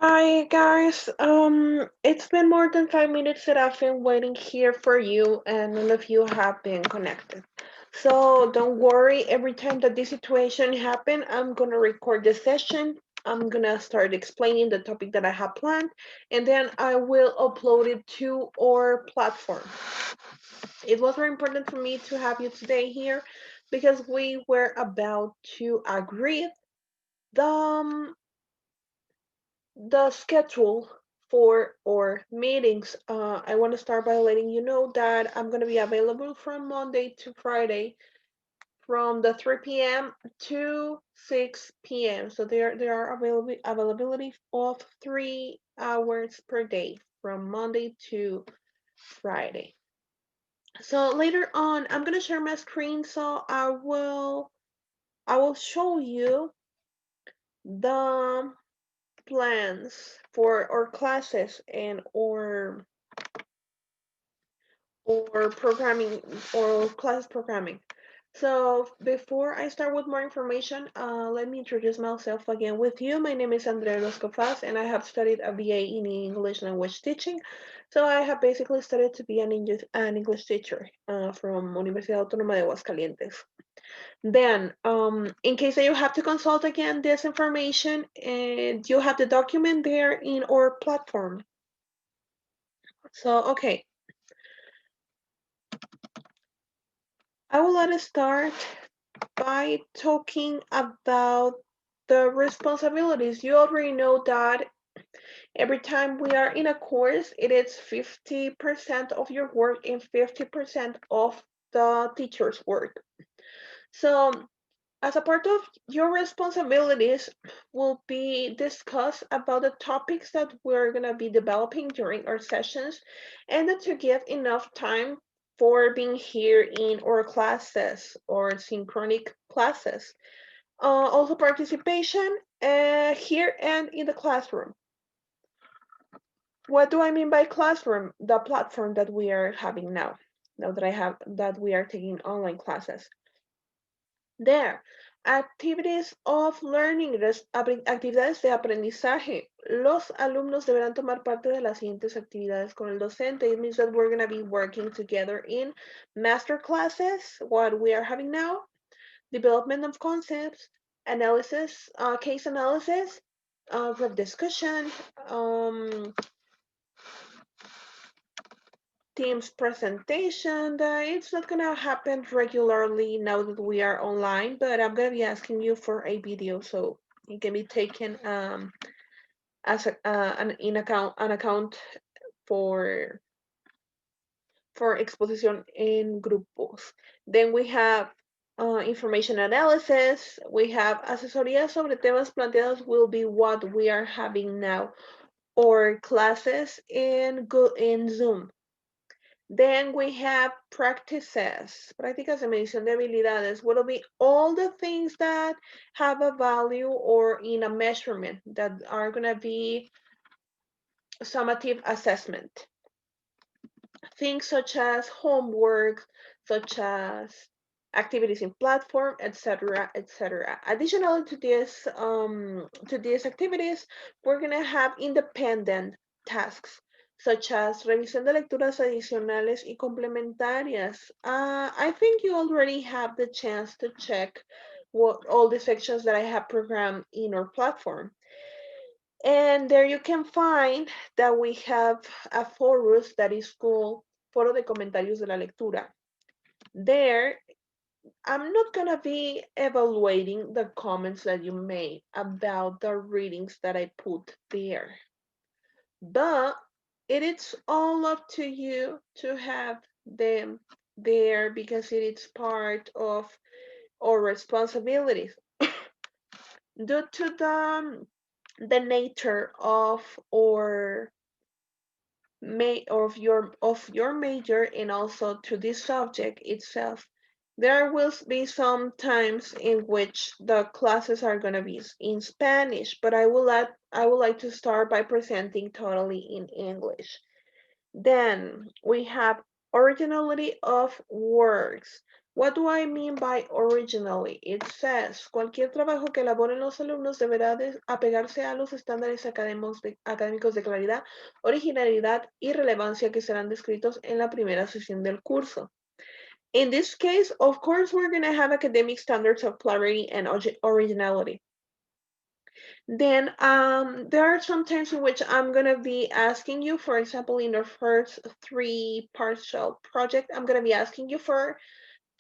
Hi guys. It's been more than 5 minutes that I've been waiting here for you, and none of you have been connected. So don't worry. Every time that this situation happen, I'm gonna record the session. I'm gonna start explaining the topic that I have planned, and then I will upload it to our platform. It was very important for me to have you today here because we were about to agree the the schedule for our meetings. I want to start by letting you know that I'm going to be available from Monday to Friday from the 3 p.m. to 6 p.m. So there are availability of 3 hours per day from Monday to Friday. So later on, I'm going to share my screen. So I will show you the plans for our classes and or programming or class programming. So before I start with more information, let me introduce myself again with you. My name is Andrea Roscofaz, and I have studied a BA in English language teaching. So I have basically studied to be an English teacher from Universidad Autónoma de Aguascalientes. Then, in case that you have to consult again this information, and you have the document there in our platform. So, okay, I would like to start by talking about the responsibilities. You already know that every time we are in a course, it is 50% of your work and 50% of the teacher's work. So, as a part of your responsibilities, will be discussed about the topics that we're going to be developing during our sessions and to give enough time for being here in our classes or synchronic classes. Also participation here and in the classroom. What do I mean by classroom? The platform that we are having now that we are taking online classes. There, activities of learning, actividades de aprendizaje. Los alumnos deberán tomar parte de las siguientes actividades con el docente. It means that we're going to be working together in master classes, what we are having now, development of concepts, analysis, case analysis, group discussion, Teams presentation. It's not gonna happen regularly now that we are online, but I'm gonna be asking you for a video so it can be taken as an account for exposition in grupos. Then we have information analysis. We have asesoría sobre temas planteados will be what we are having now, or classes in Zoom. Then we have practices, prácticas de medición de habilidades, will be all the things that have a value or in a measurement that are going to be summative assessment. Things such as homework, such as activities in platform, etc., etc. Additionally to these activities, we're gonna have independent tasks such as revisión de lecturas adicionales y complementarias. I think you already have the chance to check what all the sections that I have programmed in our platform. And there you can find that we have a forus that is called Foro de Comentarios de la Lectura. There, I'm not going to be evaluating the comments that you made about the readings that I put there. But it is all up to you to have them there because it is part of our responsibilities. Due to the nature of our of your major and also to this subject itself, there will be some times in which the classes are going to be in Spanish, but I would like to start by presenting totally in English. Then we have originality of works. What do I mean by originally? It says, cualquier trabajo que elaboren los alumnos deberá apegarse a los estándares académicos de claridad, originalidad y relevancia que serán descritos en la primera sesión del curso. In this case, of course, we're going to have academic standards of clarity and originality. Then there are some times in which I'm going to be asking you, for example, in the first 3 partial project, I'm going to be asking you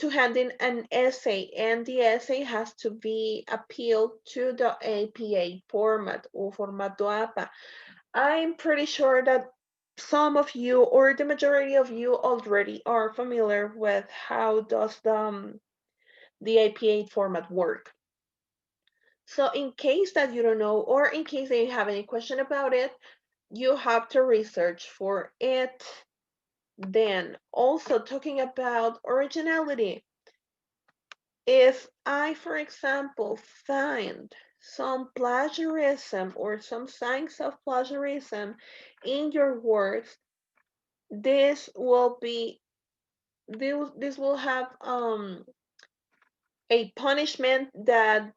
to hand in an essay, and the essay has to be appealed to the APA format or formato APA. I'm pretty sure that some of you or the majority of you already are familiar with how does the APA format work. So in case that you don't know, or in case that you have any question about it, you have to research for it. Then also talking about originality. If I, for example, find some plagiarism or some signs of plagiarism in your works, this will have a punishment that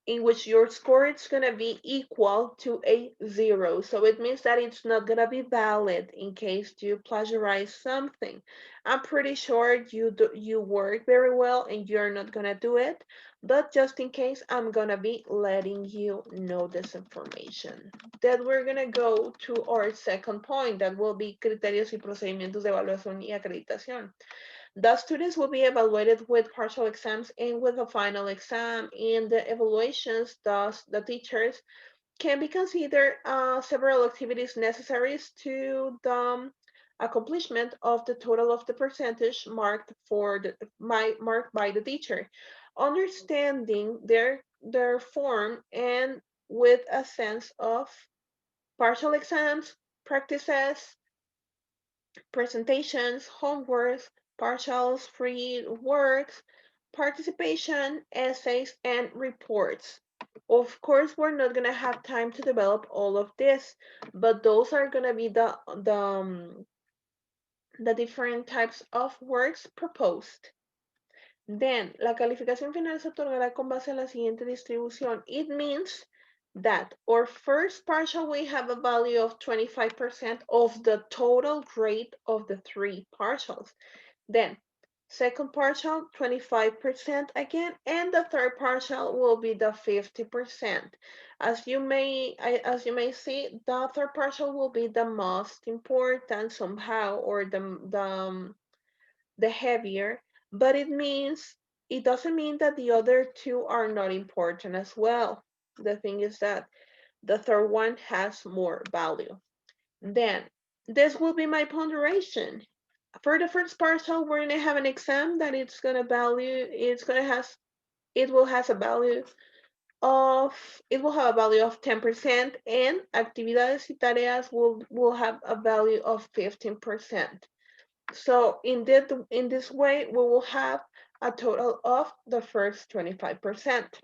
in which your score is going to be equal to a 0. So it means that it's not going to be valid in case you plagiarize something. I'm pretty sure you work very well and you're not going to do it, but just in case, I'm going to be letting you know this information. Then we're going to go to our second point, that will be criterios y procedimientos de evaluación y acreditación. The students will be evaluated with partial exams and with a final exam. In the evaluations, thus the teachers can be considered several activities necessary to the accomplishment of the total of the percentage marked by the teacher. Understanding their form and with a sense of partial exams, practices, presentations, homeworks, partials, free works, participation, essays, and reports. Of course, we're not going to have time to develop all of this, but those are going to be the different types of works proposed. Then, la calificación final se otorgará con base a la siguiente distribución. It means that our first partial, we have a value of 25% of the total grade of the 3 partials. Then, second partial, 25% again, and the third partial will be the 50%. As you may see, the third partial will be the most important somehow, or the heavier, but it doesn't mean that the other 2 are not important as well. The thing is that the third one has more value. Then this will be my ponderation. For the first partial, we're gonna have an exam that it will have a value of 10%, and actividades y tareas will have a value of 15%. So in this way, we will have a total of the first 25%.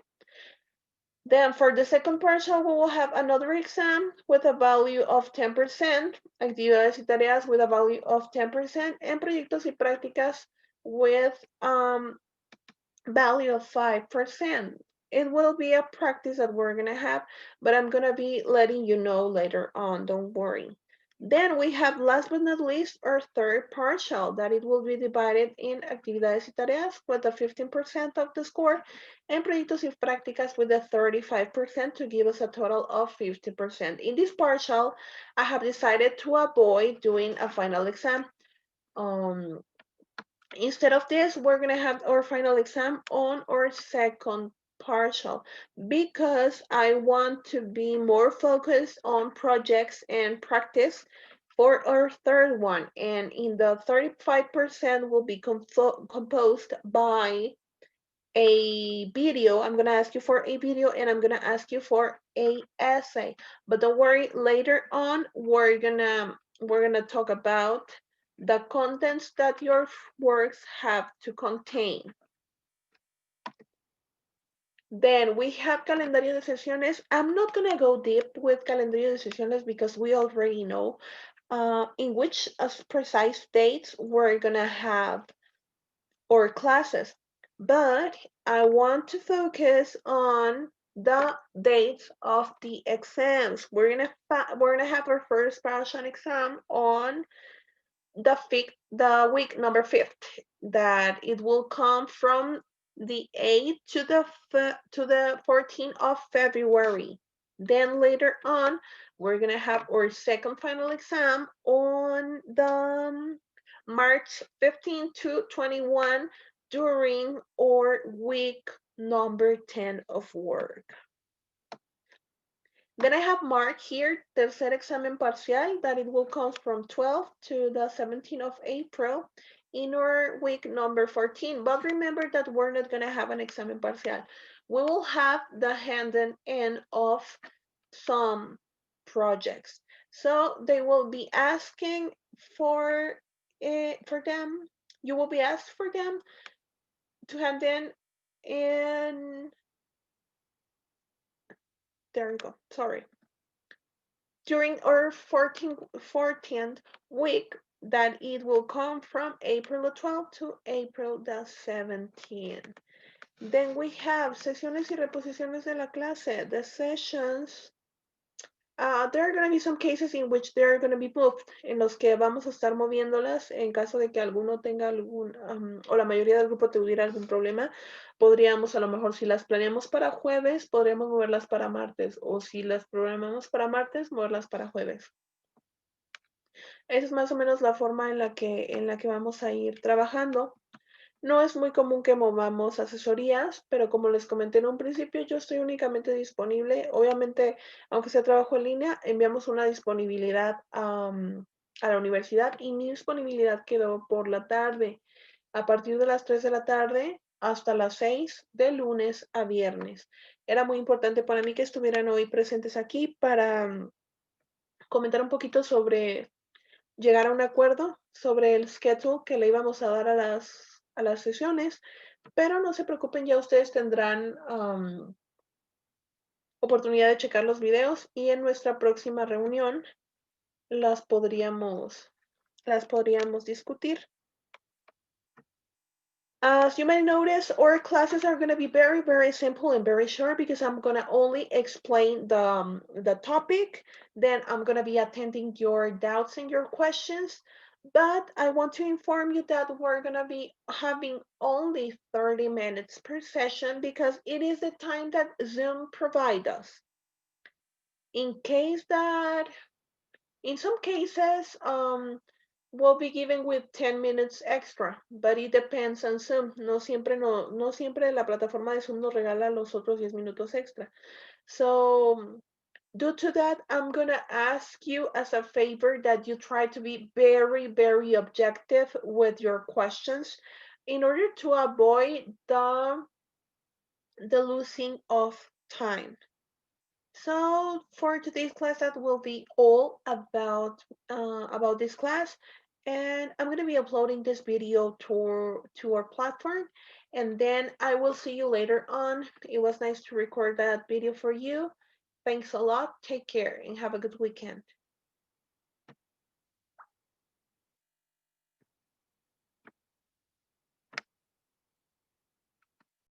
Then for the second partial, we will have another exam with a value of 10%, actividades y tareas with a value of 10%, and proyectos y prácticas with value of 5%. It will be a practice that we're gonna have, but I'm gonna be letting you know later on, don't worry. Then we have, last but not least, our third partial, that it will be divided in actividades y tareas with the 15% of the score, and proyectos y prácticas with the 35% to give us a total of 50%. In this partial, I have decided to avoid doing a final exam. Instead of this, we're going to have our final exam on our second partial, because I want to be more focused on projects and practice for our third one. And in the 35% will be composed by a video. I'm going to ask you for a video, and I'm going to ask you for a essay. But don't worry, later on we're going to talk about the contents that your works have to contain. Then we have calendario de sesiones. I'm not going to go deep with calendario de sesiones because we already know in which precise dates we're going to have or classes, but I want to focus on the dates of the exams. We're gonna have our first partial exam on the week number 5th, that it will come from the 8th to the 14th of February. Then later on, we're gonna have our second final exam on the March 15 to 21 during our week number 10 of work. Then I have marked here tercer examen parcial, that it will come from 12 to the 17th of April in our week number 14. But remember that we're not going to have an examen parcial. We will have the handing in of some projects. So they will be asking for them. You will be asked for them to hand in. There you go. Sorry, during our 14th week, that it will come from April the 12th to April the 17th. Then we have sesiones y reposiciones de la clase. The sessions, there are going to be some cases in which they're going to be moved, en los que vamos a estar moviéndolas en caso de que alguno tenga algún, o la mayoría del grupo tuviera algún problema. Podríamos, a lo mejor, si las planeamos para jueves, podríamos moverlas para martes, o si las programamos para martes, moverlas para jueves. Esa es más o menos la forma en la que vamos a ir trabajando. No es muy común que movamos asesorías, pero como les comenté en un principio, yo estoy únicamente disponible. Obviamente, aunque sea trabajo en línea, enviamos una disponibilidad a la universidad, y mi disponibilidad quedó por la tarde, a partir de las 3 de la tarde hasta las 6, de lunes a viernes. Era muy importante para mí que estuvieran hoy presentes aquí para comentar un poquito sobre llegar a un acuerdo sobre el schedule que le íbamos a dar a las sesiones, pero no se preocupen, ya ustedes tendrán oportunidad de checar los videos, y en nuestra próxima reunión las podríamos, las podríamos discutir. As you may notice, our classes are going to be very, very simple and very short, because I'm going to only explain the topic. Then I'm going to be attending your doubts and your questions. But I want to inform you that we're going to be having only 30 minutes per session, because it is the time that Zoom provides us. In case that, in some cases, we'll be given with 10 minutes extra, but it depends on Zoom. No siempre la plataforma de Zoom nos regala los otros 10 minutos extra. So due to that, I'm gonna ask you as a favor that you try to be very, very objective with your questions, in order to avoid the losing of time. So for today's class, that will be all about this class. And I'm going to be uploading this video to our platform, and then I will see you later on. It was nice to record that video for you. Thanks a lot. Take care and have a good weekend.